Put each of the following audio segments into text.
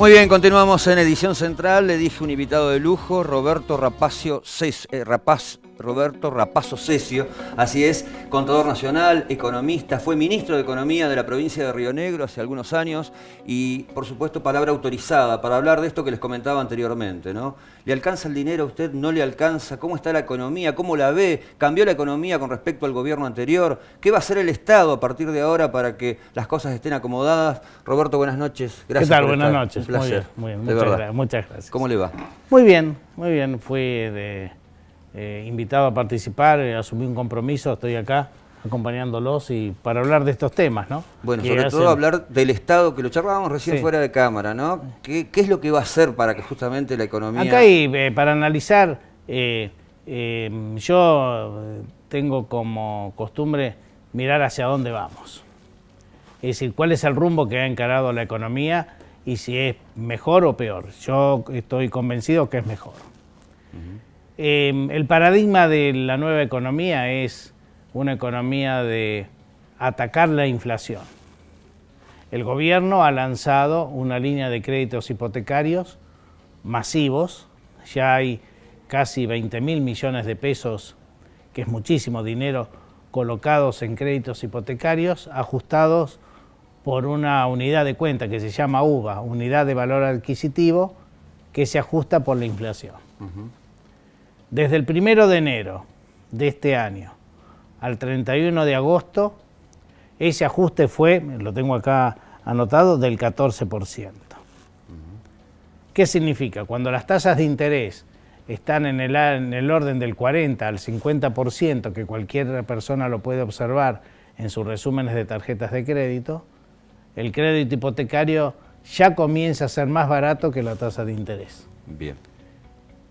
Muy bien, continuamos en Edición Central. Le dije un invitado de lujo, Roberto Rapazo Cesio, así es, contador nacional, economista, fue ministro de Economía de la provincia de Río Negro hace algunos años y, por supuesto, palabra autorizada para hablar de esto que les comentaba anteriormente, ¿no? ¿Le alcanza el dinero a usted? ¿No le alcanza? ¿Cómo está la economía? ¿Cómo la ve? ¿Cambió la economía con respecto al gobierno anterior? ¿Qué va a hacer el Estado a partir de ahora para que las cosas estén acomodadas? Roberto, buenas noches. Gracias. ¿Qué tal? Por buenas estar. noches. Un placer. Muy bien. Muchas gracias. ¿Cómo le va? Muy bien. Fui invitado a participar, asumí un compromiso, estoy acá acompañándolos y para hablar de estos temas, ¿no? Bueno, sobre todo hablar del Estado, que lo charlábamos recién fuera de cámara, ¿no? ¿Qué es lo que va a hacer para que justamente la economía... Acá hay, para analizar, yo tengo como costumbre mirar hacia dónde vamos. Es decir, cuál es el rumbo que ha encarado la economía y si es mejor o peor. Yo estoy convencido que es mejor. El paradigma de la nueva economía es una economía de atacar la inflación. El gobierno ha lanzado una línea de créditos hipotecarios masivos. Ya hay casi 20.000 millones de pesos, que es muchísimo dinero, colocados en créditos hipotecarios, ajustados por una unidad de cuenta que se llama UVA, Unidad de Valor Adquisitivo, que se ajusta por la inflación. Desde el 1 de enero de este año al 31 de agosto, ese ajuste fue, lo tengo acá anotado, del 14%. ¿Qué significa? Cuando las tasas de interés están en el orden del 40 al 50%, que cualquier persona lo puede observar en sus resúmenes de tarjetas de crédito, el crédito hipotecario ya comienza a ser más barato que la tasa de interés. Bien.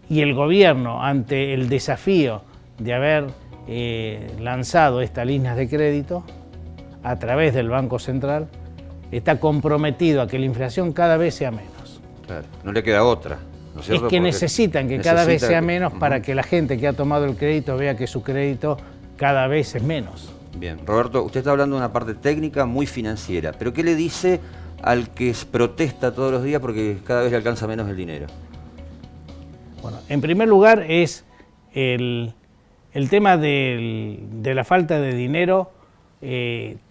Y el gobierno, ante el desafío de haber lanzado estas líneas de crédito a través del Banco Central, está comprometido a que la inflación cada vez sea menos. Claro, no le queda otra, ¿no es cierto? Es que necesitan que cada vez sea menos para que la gente que ha tomado el crédito vea que su crédito cada vez es menos. Bien, Roberto, usted está hablando de una parte técnica muy financiera, pero ¿qué le dice al que protesta todos los días porque cada vez le alcanza menos el dinero? Bueno, en primer lugar es el tema de la falta de dinero,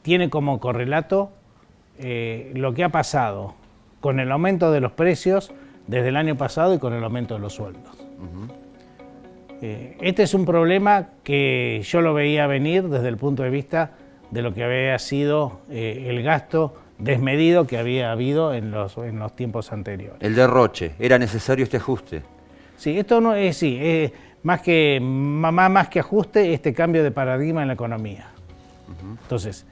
tiene como correlato lo que ha pasado con el aumento de los precios desde el año pasado y con el aumento de los sueldos. Este es un problema que yo lo veía venir desde el punto de vista de lo que había sido el gasto desmedido que había habido en los tiempos anteriores. El derroche, ¿era necesario este ajuste? Sí, esto no es, más que ajuste, este cambio de paradigma en la economía. Entonces,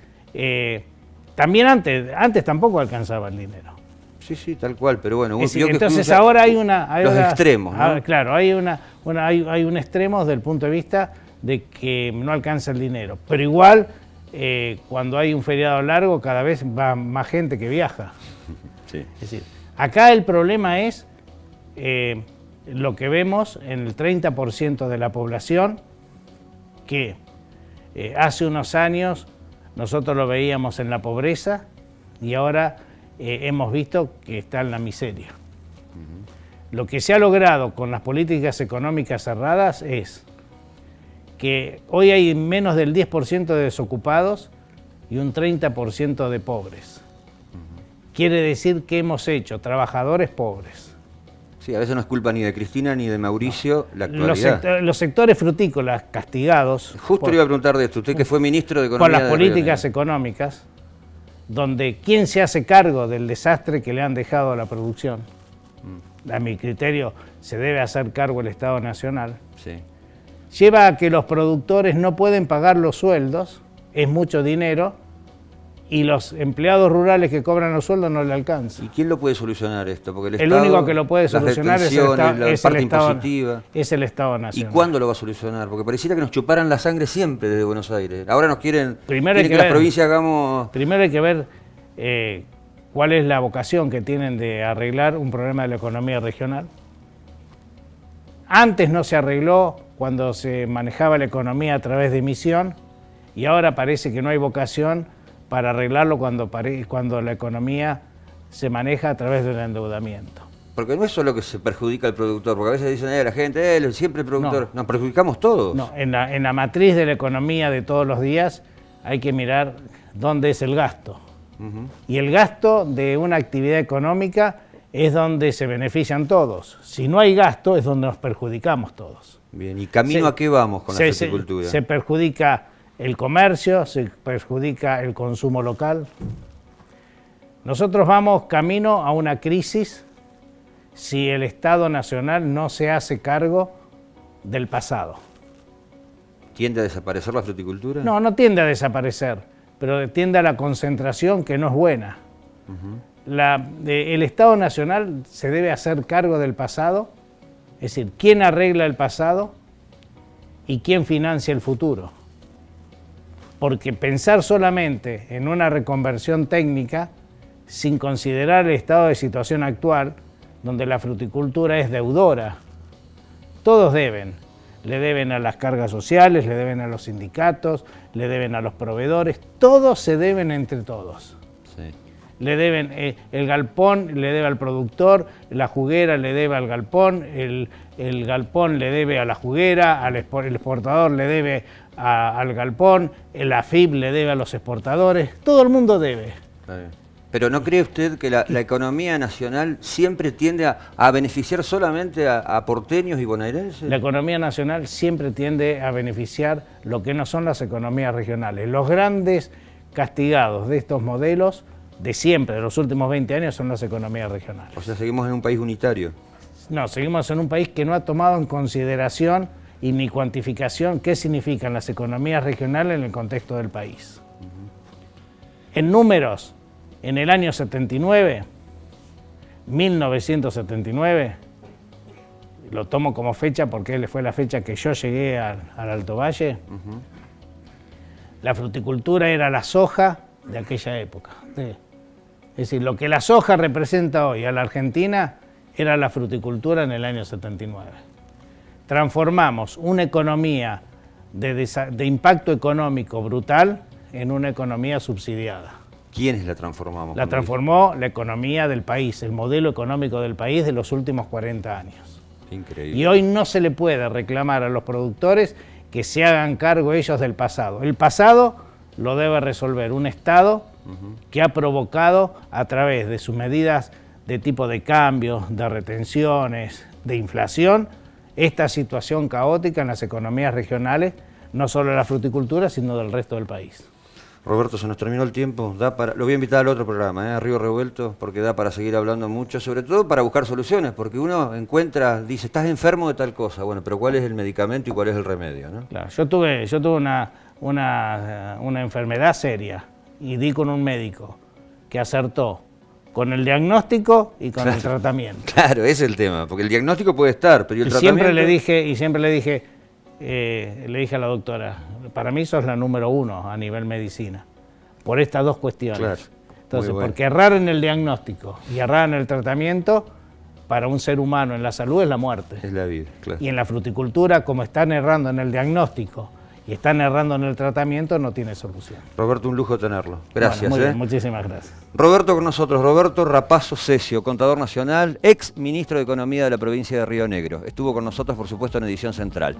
también antes tampoco alcanzaba el dinero. Sí, tal cual, pero bueno. Entonces ahora hay los extremos, ¿no? Claro, hay un extremo desde el punto de vista de que no alcanza el dinero. Pero igual, cuando hay un feriado largo, cada vez va más gente que viaja. Sí. Es decir, acá el problema es lo que vemos en el 30% de la población, que hace unos años nosotros lo veíamos en la pobreza y ahora hemos visto que está en la miseria. Lo que se ha logrado con las políticas económicas cerradas es que hoy hay menos del 10% de desocupados y un 30% de pobres. Quiere decir que hemos hecho trabajadores pobres. Sí, a veces no es culpa ni de Cristina ni de Mauricio la actualidad. Los sectores frutícolas castigados... Justo le iba a preguntar de esto, usted que fue ministro de Economía... Por las políticas económicas, donde ¿quién se hace cargo del desastre que le han dejado a la producción? A mi criterio, se debe hacer cargo el Estado Nacional. Sí. Lleva a que los productores no pueden pagar los sueldos, es mucho dinero, y los empleados rurales que cobran los sueldos no le alcanzan. ¿Y quién lo puede solucionar esto? Porque el único que lo puede solucionar es el Estado Nacional. ¿Y cuándo lo va a solucionar? Porque pareciera que nos chuparan la sangre siempre desde Buenos Aires. Ahora nos quieren que las provincias hagamos... Primero hay que ver cuál es la vocación que tienen de arreglar un problema de la economía regional. Antes no se arregló cuando se manejaba la economía a través de emisión y ahora parece que no hay vocación para arreglarlo cuando la economía se maneja a través del endeudamiento. Porque no es solo que se perjudica al productor, porque a veces dicen a la gente, siempre el productor, nos perjudicamos todos. No, en la matriz de la economía de todos los días hay que mirar dónde es el gasto. Y el gasto de una actividad económica es donde se benefician todos. Si no hay gasto es donde nos perjudicamos todos. Bien, ¿y camino a qué vamos con la fruticultura? Se perjudica el comercio, se perjudica el consumo local. Nosotros vamos camino a una crisis si el Estado Nacional no se hace cargo del pasado. ¿Tiende a desaparecer la fruticultura? No, no tiende a desaparecer, pero tiende a la concentración que no es buena. El Estado Nacional se debe hacer cargo del pasado, es decir, quién arregla el pasado y quién financia el futuro. Porque pensar solamente en una reconversión técnica sin considerar el estado de situación actual, donde la fruticultura es deudora. Todos deben. Le deben a las cargas sociales, le deben a los sindicatos, le deben a los proveedores. Todos se deben entre todos. Sí. Le deben, el galpón le debe al productor, la juguera le debe al galpón, el galpón le debe a la juguera, el exportador le debe al galpón, el AFIP le debe a los exportadores. Todo el mundo debe. Pero ¿no cree usted que la economía nacional siempre tiende a beneficiar solamente a porteños y bonaerenses? La economía nacional siempre tiende a beneficiar lo que no son las economías regionales. Los grandes castigados de estos modelos de siempre, de los últimos 20 años, son las economías regionales. O sea, seguimos en un país unitario. No, seguimos en un país que no ha tomado en consideración y ni cuantificación qué significan las economías regionales en el contexto del país. En números, en el año 79, 1979, lo tomo como fecha porque fue la fecha que yo llegué al Alto Valle, la fruticultura era la soja de aquella época. Es decir, lo que la soja representa hoy a la Argentina era la fruticultura en el año 79. Transformamos una economía de impacto económico brutal en una economía subsidiada. ¿Quiénes la transformamos? La transformó la economía del país, el modelo económico del país de los últimos 40 años. Increíble. Y hoy no se le puede reclamar a los productores que se hagan cargo ellos del pasado. El pasado lo debe resolver un Estado que ha provocado a través de sus medidas de tipo de cambio, de retenciones, de inflación, esta situación caótica en las economías regionales, no solo de la fruticultura, sino del resto del país. Roberto, se nos terminó el tiempo. Lo voy a invitar al otro programa, a Río Revuelto, porque da para seguir hablando mucho, sobre todo para buscar soluciones, porque uno dice, estás enfermo de tal cosa, bueno, pero ¿cuál es el medicamento y cuál es el remedio, ¿no? Claro, yo tuve una enfermedad seria y di con un médico que acertó con el diagnóstico y con el tratamiento. Claro, ese es el tema, porque el diagnóstico puede estar, pero ¿y el tratamiento? Siempre le dije a la doctora, para mí sos la número 1 a nivel medicina, por estas dos cuestiones. Claro, entonces, porque errar en el diagnóstico y errar en el tratamiento, para un ser humano en la salud es la muerte. Es la vida, claro. Y en la fruticultura, como están errando en el diagnóstico y están errando en el tratamiento, no tiene solución. Roberto, un lujo tenerlo. Gracias. Bueno, muy bien, muchísimas gracias. Roberto con nosotros, Roberto Rapazo Cesio, contador nacional, ex ministro de Economía de la provincia de Río Negro. Estuvo con nosotros, por supuesto, en Edición Central.